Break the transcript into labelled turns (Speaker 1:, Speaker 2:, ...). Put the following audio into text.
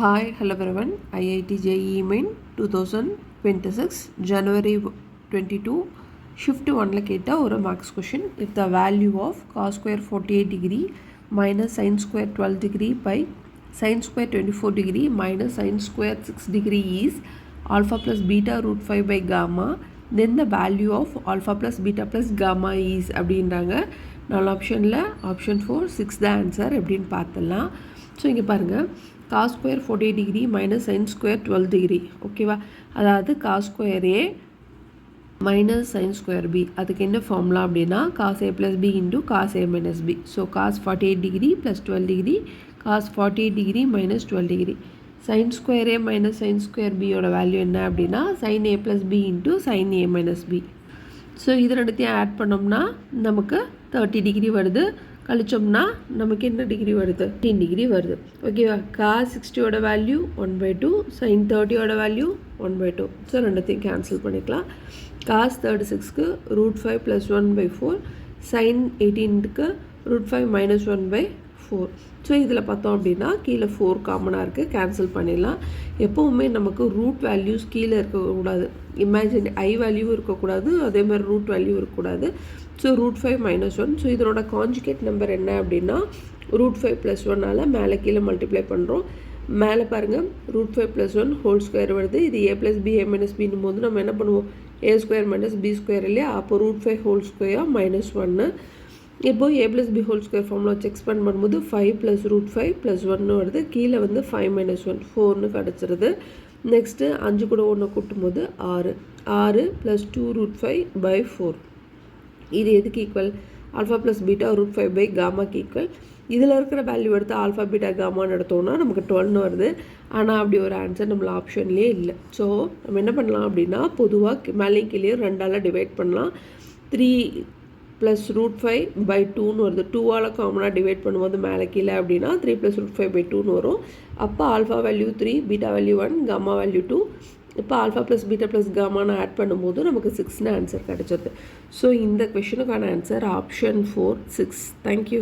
Speaker 1: Hi, hello everyone. IIT JEE Main 2026 January 22 shift 1 la ketta or max question. If the value of cos square 48 degree minus sin square 12 degree by sin square 24 degree minus sin square 6 degree is alpha plus beta root 5 by gamma, then the value of alpha plus beta plus gamma is அப்படின்றாங்க. நாலு ஆப்ஷனில் option 4 6 தான் answer எப்படின்னு பார்த்துடலாம். So இங்கே பாருங்கள், cos square 48 degree minus sine square 12 degree, ஓகேவா? அதாவது cos square A minus sine square B, அதுக்கு என்ன ஃபார்முலா அப்படின்னா cos A plus B into cos A minus B. So cos 48 degree plus 12 degree cos 48 degree minus 12 degree. Sine square A minus sine square பியோட value என்ன அப்படின்னா sine A plus B into sine A minus B. So இது ரெண்டுத்தையும் add பண்ணோம்னா நமக்கு 30 degree வருது. கழிச்சோம்னா நமக்கு என்ன டிகிரி வருது? 10 டிகிரி வருது, ஓகேவா? காஸ் 60யோட வேல்யூ 1/2, சைன் 30யோட வேல்யூ 1/2. ஸோ ரெண்டுத்தையும் கேன்சல் பண்ணிக்கலாம். காஸ் 36க்கு √5 + 1/4, சைன் 18க்கு √5 - 1/4. ஸோ இதில் பார்த்தோம் அப்படின்னா கீழே 4 காமனாக இருக்குது, கேன்சல் பண்ணிடலாம். எப்போவுமே நமக்கு ரூட் வேல்யூஸ் கீழே இருக்கக்கூடாது, இமேஜின் ஐ வேல்யூ இருக்கக்கூடாது, அதே மாதிரி ரூட் வேல்யூ இருக்கக்கூடாது. ஸோ √5 - 1. ஸோ இதனோட கான்ஜுகேட் நம்பர் என்ன அப்படின்னா √5 + 1ஆல் மேலே கீழே மல்டிப்ளை பண்ணுறோம். மேலே பாருங்கள் √5 + 1 ஹோல் ஸ்கொயர் வருது. இது a + b a - bன்னும் போது நம்ம என்ன பண்ணுவோம்? a² - b² இல்லையா? அப்போ √5 ஹோல் ஸ்கொயர் -1. இப்போது a + b whole square formula வச்சு எக்ஸ்பேண்ட் பண்ணும்போது 5 + √5 + 1 வருது. கீழே வந்து 5 - 1 4ன்னு கிடச்சிருது. நெக்ஸ்ட்டு 5 கூட 1 கூட்டும் போது 6 + 2√5/4. இது எதுக்கு equal? Alpha plus beta √5 by காமாக்கு ஈக்குவல். இதில் இருக்கிற வேல்யூ எடுத்து ஆல்ஃபா பீட்டா காமான்னு எடுத்தோம்னா நமக்கு 12 வருது. ஆனால் அப்படி ஒரு ஆன்சர் நம்மள ஆப்ஷன்லேயே இல்லை. ஸோ நம்ம என்ன பண்ணலாம் அப்படின்னா பொதுவாக மேலேயும் கீழேயும் 2ஆல் டிவைட் பண்ணலாம். 3 + √5/2ன்னு வருது. 2ஆல் காமனாக டிவைட் பண்ணும்போது மேலே கீழே அப்படின்னா 3 + √5/2ன்னு வரும். அப்போ alpha value 3, beta value 1, gamma value 2. இப்போ ஆல்ஃபா ப்ளஸ் பீட்டா ப்ளஸ் காமான்னு ஆட் பண்ணும்போது நமக்கு 6ன்னு ஆன்சர் கிடச்சிருது. ஸோ இந்த கொஷனுக்கான ஆன்சர் ஆப்ஷன் 4 6. தேங்க்யூ.